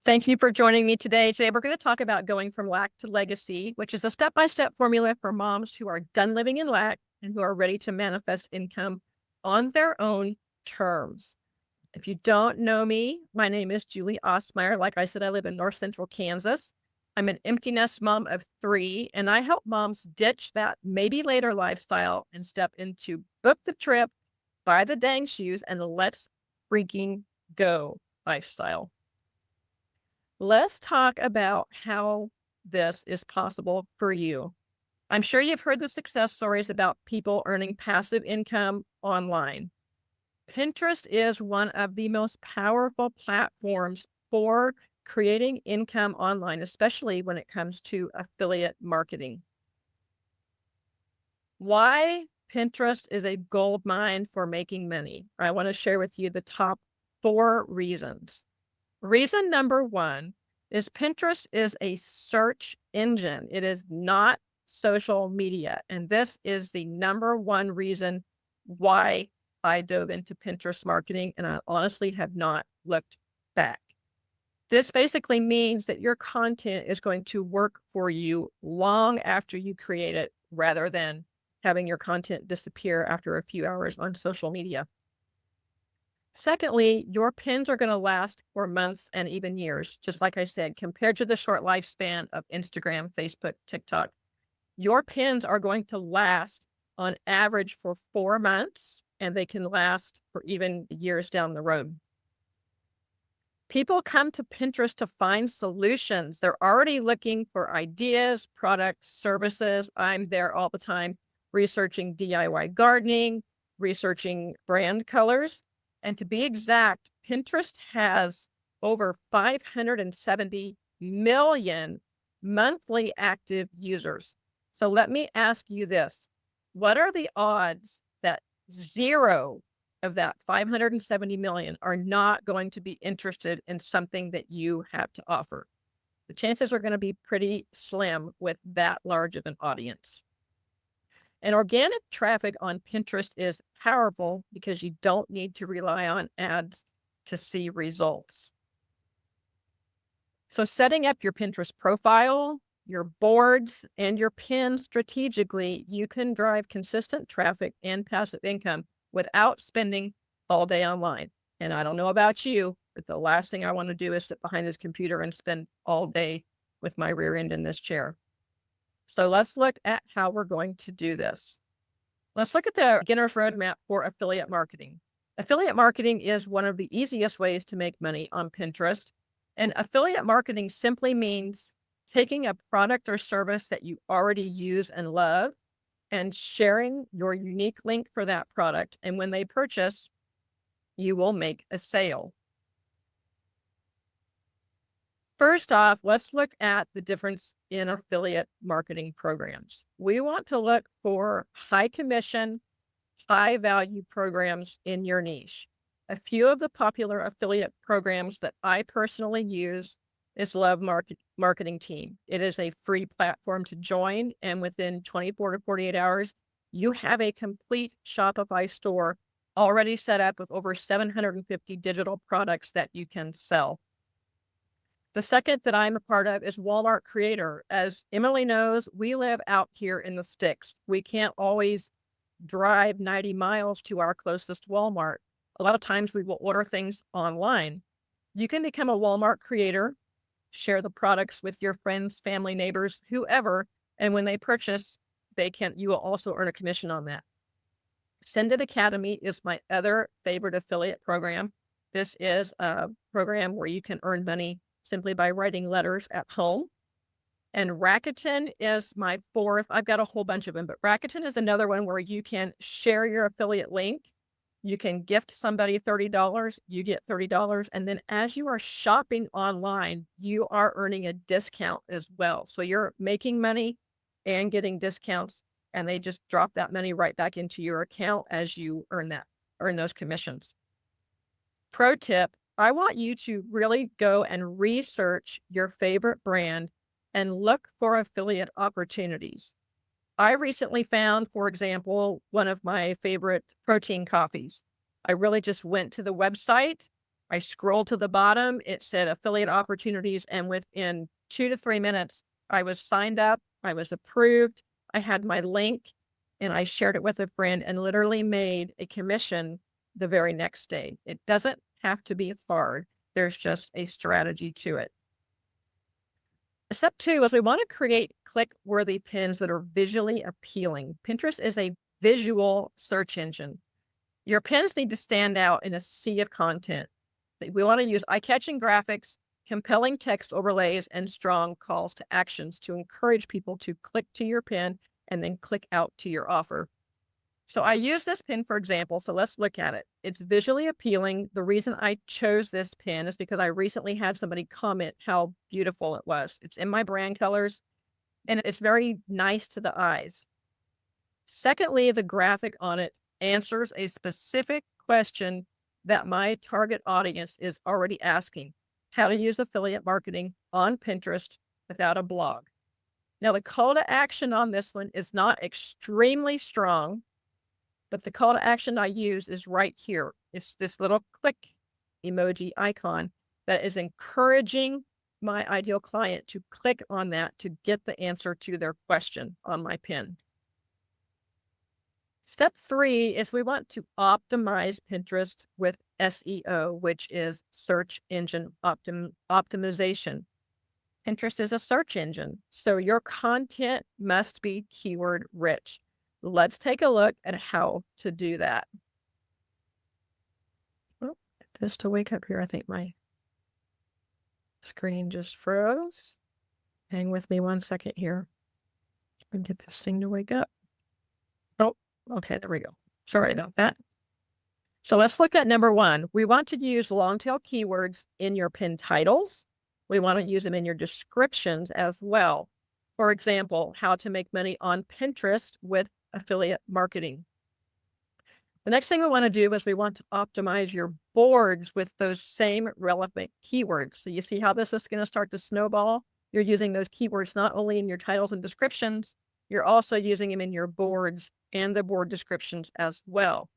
Thank you for joining me today. Today, we're going to talk about going from lack to legacy, which is a step-by-step formula for moms who are done living in lack and who are ready to manifest income on their own terms. If you don't know me, my name is Julie Osmeyer. Like I said, I live in North Central Kansas. I'm an empty nest mom of 3, and I help moms ditch that maybe later lifestyle and step into book the trip, buy the dang shoes, and let's freaking go lifestyle. Let's talk about how this is possible for you. I'm sure you've heard the success stories about people earning passive income online. Pinterest is one of the most powerful platforms for creating income online, especially when it comes to affiliate marketing. Why Pinterest is a gold mine for making money? I want to share with you the top 4 reasons. Reason number 1 is Pinterest is a search engine. It is not social media. And this is the number 1 reason why I dove into Pinterest marketing, and I honestly have not looked back. This basically means that your content is going to work for you long after you create it rather than having your content disappear after a few hours on social media. Secondly, your pins are going to last for months and even years. Just like I said, compared to the short lifespan of Instagram, Facebook, TikTok, your pins are going to last on average for 4 months, and they can last for even years down the road. People come to Pinterest to find solutions. They're already looking for ideas, products, services. I'm there all the time researching DIY gardening, researching brand colors. And to be exact, Pinterest has over 570 million monthly active users. So let me ask you this. What are the odds that zero of that 570 million are not going to be interested in something that you have to offer? The chances are going to be pretty slim with that large of an audience. And organic traffic on Pinterest is powerful because you don't need to rely on ads to see results. So setting up your Pinterest profile, your boards, and your pins strategically, you can drive consistent traffic and passive income without spending all day online. And I don't know about you, but the last thing I want to do is sit behind this computer and spend all day with my rear end in this chair. So let's look at how we're going to do this. Let's look at the beginner's roadmap for affiliate marketing. Affiliate marketing is one of the easiest ways to make money on Pinterest. And affiliate marketing simply means taking a product or service that you already use and love and sharing your unique link for that product. And when they purchase, you will make a sale. First off, let's look at the difference in affiliate marketing programs. We want to look for high commission, high value programs in your niche. A few of the popular affiliate programs that I personally use is Love Marketing Team. It is a free platform to join, and within 24 to 48 hours, you have a complete Shopify store already set up with over 750 digital products that you can sell. The second that I'm a part of is Walmart Creator. As Emily knows, we live out here in the sticks. We can't always drive 90 miles to our closest Walmart. A lot of times we will order things online. You can become a Walmart Creator, share the products with your friends, family, neighbors, whoever, and when they purchase, you will also earn a commission on that. Send It Academy is my other favorite affiliate program. This is a program where you can earn money simply by writing letters at home. And Rakuten is my 4th. I've got a whole bunch of them, but Rakuten is another one where you can share your affiliate link. You can gift somebody $30, you get $30. And then as you are shopping online, you are earning a discount as well. So you're making money and getting discounts, and they just drop that money right back into your account as you earn those commissions. Pro tip, I want you to really go and research your favorite brand and look for affiliate opportunities. I recently found, for example, one of my favorite protein coffees. I really just went to the website I scrolled to the bottom, it said affiliate opportunities, and within 2 to 3 minutes, I was signed up, I was approved, I had my link, and I shared it with a friend and literally made a commission the very next day. It doesn't have to be hard. There's just a strategy to it. Step 2 is we want to create click-worthy pins that are visually appealing. Pinterest is a visual search engine. Your pins need to stand out in a sea of content. We want to use eye-catching graphics, compelling text overlays, and strong calls to actions to encourage people to click to your pin and then click out to your offer. So I use this pin for example, so let's look at it. It's visually appealing. The reason I chose this pin is because I recently had somebody comment how beautiful it was. It's in my brand colors and it's very nice to the eyes. Secondly, the graphic on it answers a specific question that my target audience is already asking: how to use affiliate marketing on Pinterest without a blog. Now, the call to action on this one is not extremely strong, but the call to action I use is right here. It's this little click emoji icon that is encouraging my ideal client to click on that to get the answer to their question on my pin. Step 3 is we want to optimize Pinterest with SEO, which is search engine optimization. Pinterest is a search engine, so your content must be keyword rich. Let's take a look at how to do that. Oh, get this to wake up here. I think my screen just froze. Hang with me 1 second here and get this thing to wake up. Oh, okay, there we go. Sorry about that. So let's look at number 1. We want to use long tail keywords in your pin titles. We want to use them in your descriptions as well. For example, how to make money on Pinterest with affiliate marketing. The next thing we want to do is we want to optimize your boards with those same relevant keywords. So you see how this is going to start to snowball? You're using those keywords not only in your titles and descriptions, you're also using them in your boards and the board descriptions as well.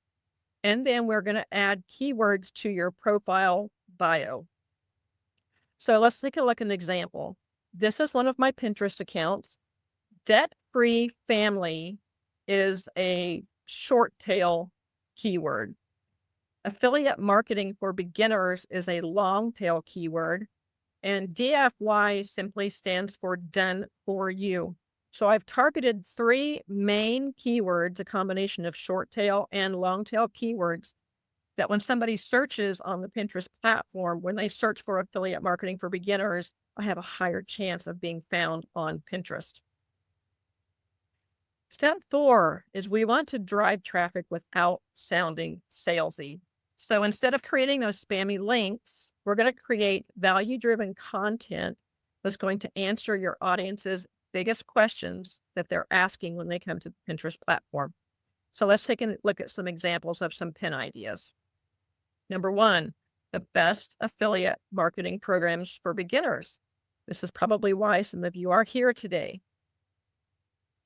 And then we're going to add keywords to your profile bio. So let's take a look at an example. This is one of my Pinterest accounts. Debt-free family is a short tail keyword. Affiliate marketing for beginners is a long tail keyword. And DFY simply stands for done for you. So I've targeted 3 main keywords, a combination of short tail and long tail keywords, that when somebody searches on the Pinterest platform, when they search for affiliate marketing for beginners, I have a higher chance of being found on Pinterest. Step 4 is we want to drive traffic without sounding salesy. So instead of creating those spammy links, we're going to create value-driven content that's going to answer your audience's biggest questions that they're asking when they come to the Pinterest platform. So let's take a look at some examples of some pin ideas. Number 1, the best affiliate marketing programs for beginners. This is probably why some of you are here today.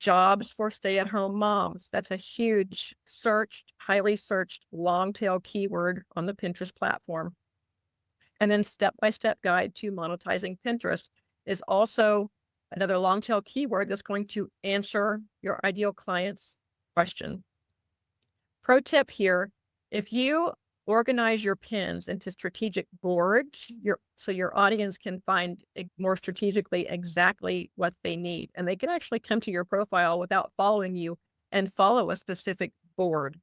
Jobs for stay-at-home moms. That's a huge highly searched, long-tail keyword on the Pinterest platform. And then step-by-step guide to monetizing Pinterest is also another long-tail keyword that's going to answer your ideal client's question. Pro tip here, if you organize your pins into strategic boards, so your audience can find more strategically exactly what they need. And they can actually come to your profile without following you and follow a specific board.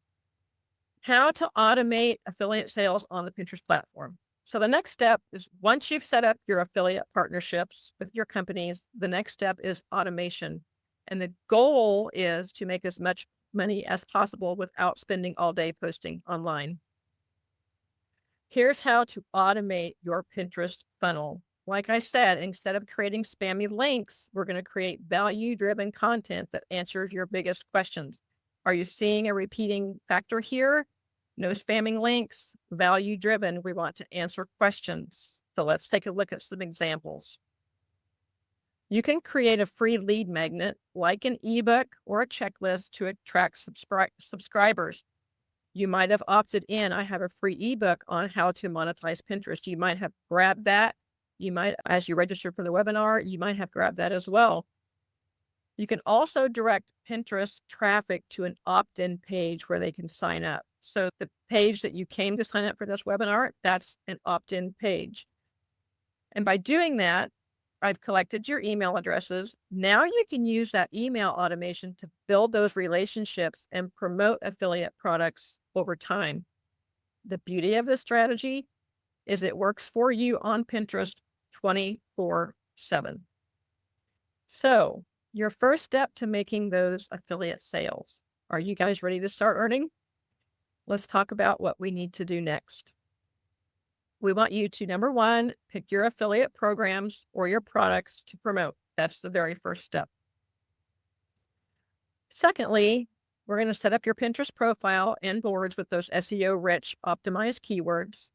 How to automate affiliate sales on the Pinterest platform. So the next step is once you've set up your affiliate partnerships with your companies, the next step is automation. And the goal is to make as much money as possible without spending all day posting online. Here's how to automate your Pinterest funnel. Like I said, instead of creating spammy links, we're going to create value-driven content that answers your biggest questions. Are you seeing a repeating factor here? No spamming links, value-driven. We want to answer questions. So let's take a look at some examples. You can create a free lead magnet like an ebook or a checklist to attract subscribers. You might have opted in. I have a free ebook on how to monetize Pinterest. You might have grabbed that. You might, as you registered for the webinar, you might have grabbed that as well. You can also direct Pinterest traffic to an opt-in page where they can sign up. So the page that you came to sign up for this webinar, that's an opt-in page. And by doing that, I've collected your email addresses. Now you can use that email automation to build those relationships and promote affiliate products over time. The beauty of this strategy is it works for you on Pinterest 24/7. So your first step to making those affiliate sales. Are you guys ready to start earning? Let's talk about what we need to do next. We want you to, number one, pick your affiliate programs or your products to promote. That's the very first step. Secondly, we're going to set up your Pinterest profile and boards with those SEO-rich optimized keywords.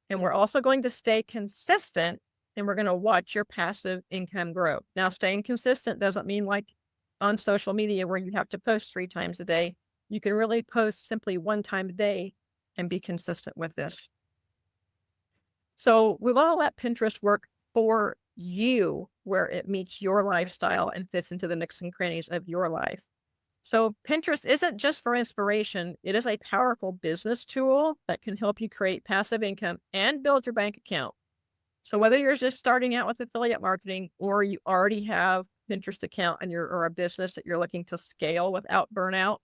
And we're also going to stay consistent, and we're going to watch your passive income grow. Now, staying consistent doesn't mean like on social media where you have to post 3 times a day. You can really post simply 1 time a day and be consistent with this. So we want to let Pinterest work for you where it meets your lifestyle and fits into the nooks and crannies of your life. So Pinterest isn't just for inspiration. It is a powerful business tool that can help you create passive income and build your bank account. So whether you're just starting out with affiliate marketing or you already have Pinterest account and or a business that you're looking to scale without burnout,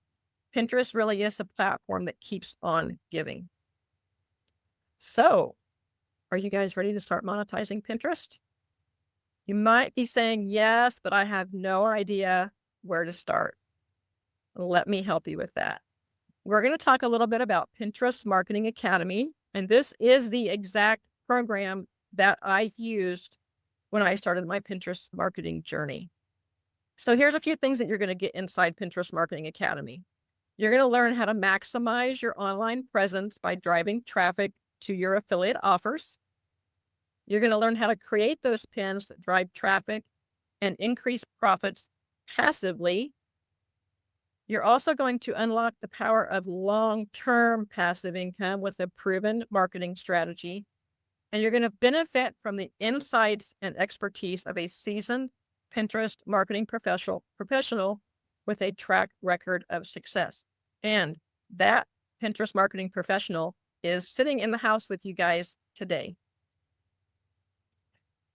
Pinterest really is a platform that keeps on giving. So are you guys ready to start monetizing Pinterest? You might be saying yes, but I have no idea where to start. Let me help you with that. We're going to talk a little bit about Pinterest Marketing Academy, and this is the exact program that I used when I started my Pinterest marketing journey. So here's a few things that you're going to get inside Pinterest Marketing Academy. You're going to learn how to maximize your online presence by driving traffic to your affiliate offers. You're going to learn how to create those pins that drive traffic and increase profits passively. You're also going to unlock the power of long-term passive income with a proven marketing strategy. And you're going to benefit from the insights and expertise of a seasoned Pinterest marketing professional with a track record of success. And that Pinterest marketing professional is sitting in the house with you guys today.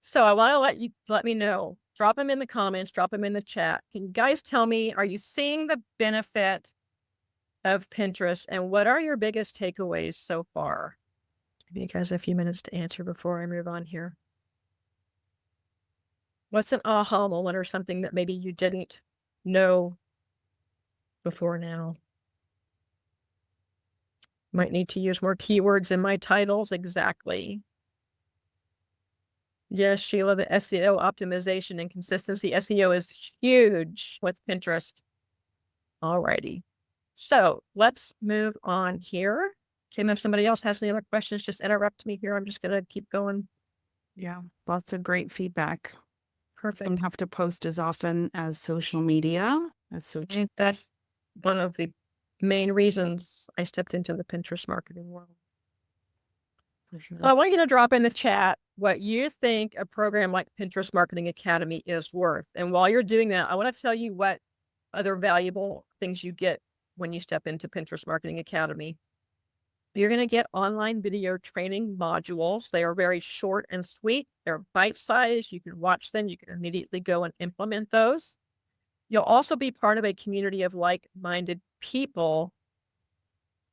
So I want to let me know, drop them in the comments, drop them in the chat. Can you guys tell me, are you seeing the benefit of Pinterest and what are your biggest takeaways so far? Give you guys a few minutes to answer before I move on here. What's an aha moment or something that maybe you didn't know before now? Might need to use more keywords in my titles. Exactly. Yes, Sheila, the SEO optimization and consistency. SEO is huge with Pinterest. Alrighty. So let's move on here. Kim, if somebody else has any other questions, just interrupt me here. I'm just going to keep going. Yeah, lots of great feedback. Perfect. Don't have to post as often as social media. That's one of the main reasons I stepped into the Pinterest marketing world. So I want you to drop in the chat what you think a program like Pinterest Marketing Academy is worth. And while you're doing that, I want to tell you what other valuable things you get when you step into Pinterest Marketing Academy. You're going to get online video training modules. They are very short and sweet. They're bite-sized. You can watch them. You can immediately go and implement those. You'll also be part of a community of like-minded people.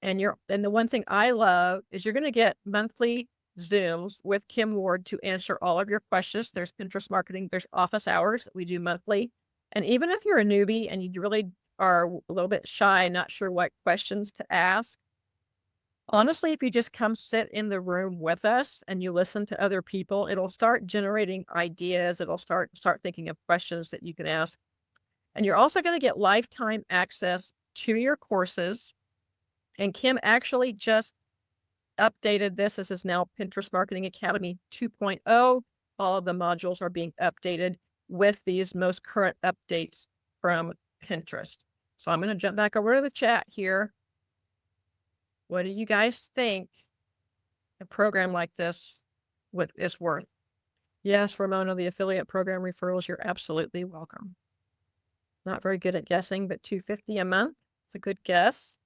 And the one thing I love is you're going to get monthly Zooms with Kim Ward to answer all of your questions. There's Pinterest marketing. There's office hours that we do monthly. And even if you're a newbie and you really are a little bit shy, not sure what questions to ask, honestly, if you just come sit in the room with us and you listen to other people, it'll start generating ideas. It'll start thinking of questions that you can ask. And you're also going to get lifetime access to your courses. And Kim actually just updated this. This is now Pinterest Marketing Academy 2.0. All of the modules are being updated with these most current updates from Pinterest. So I'm going to jump back over to the chat here. What do you guys think a program like this is worth? Yes, Ramona, the affiliate program referrals, you're absolutely welcome. Not very good at guessing, but $250 a month. It's a good guess.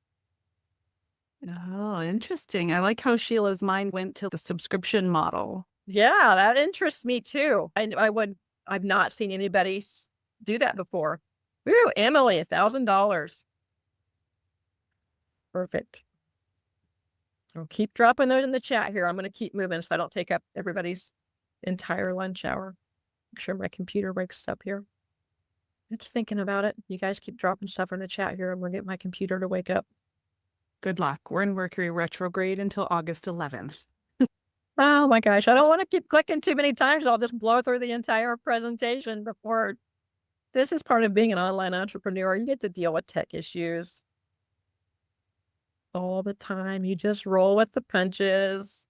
Oh, interesting. I like how Sheila's mind went to the subscription model. Yeah, that interests me too. I've not seen anybody do that before. Ooh, Emily, $1,000. Perfect. I'll keep dropping those in the chat here. I'm going to keep moving so I don't take up everybody's entire lunch hour. Make sure my computer wakes up here. It's thinking about it. You guys keep dropping stuff in the chat here. I'm going to get my computer to wake up. Good luck. We're in Mercury retrograde until August 11th. Oh my gosh. I don't want to keep clicking too many times. I'll just blow through the entire presentation before. This is part of being an online entrepreneur. You get to deal with tech issues all the time. You just roll with the punches.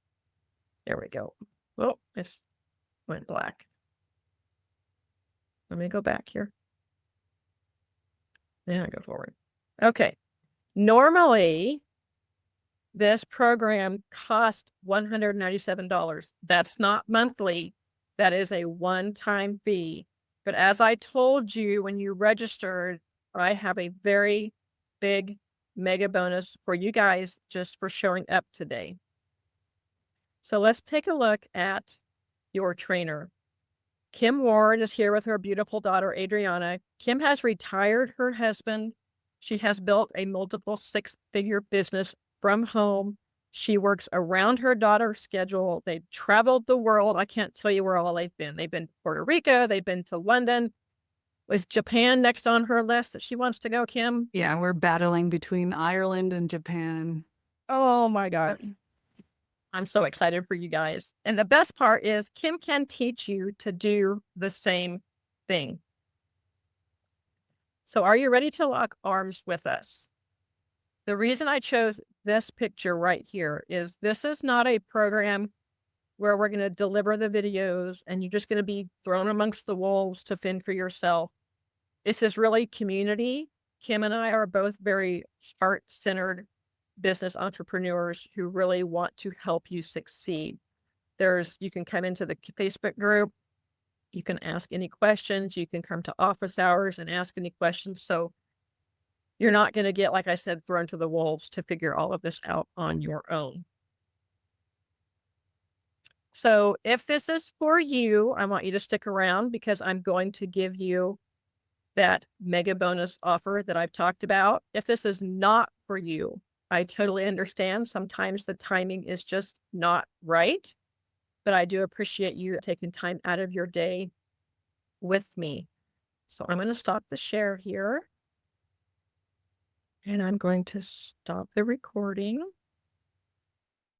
There we go. Oh, it went black. Let me go back here. Yeah, go forward. Okay. Normally, this program costs $197. That's not monthly. That is a one-time fee. But as I told you when you registered, I have a very big mega bonus for you guys just for showing up today. So let's take a look at your trainer. Kim Ward is here with her beautiful daughter, Adriana. Kim has retired her husband. She has built a multiple six-figure business from home. She works around her daughter's schedule. They've traveled the world. I can't tell you where all they've been. They've been to Puerto Rico. They've been to London. Was Japan next on her list that she wants to go, Kim? Yeah, we're battling between Ireland and Japan. Oh my God. I'm so excited for you guys. And the best part is Kim can teach you to do the same thing. So are you ready to lock arms with us? The reason I chose this picture right here is this is not a program where we're going to deliver the videos and you're just going to be thrown amongst the wolves to fend for yourself. This is really community. Kim and I are both very heart-centered business entrepreneurs who really want to help you succeed. You can come into the Facebook group. You can ask any questions. You can come to office hours and ask any questions. So you're not going to get, like I said, thrown to the wolves to figure all of this out on your own. So if this is for you, I want you to stick around because I'm going to give you that mega bonus offer that I've talked about. If this is not for you, I totally understand. Sometimes the timing is just not right, but I do appreciate you taking time out of your day with me. So I'm going to stop the share here. And I'm going to stop the recording.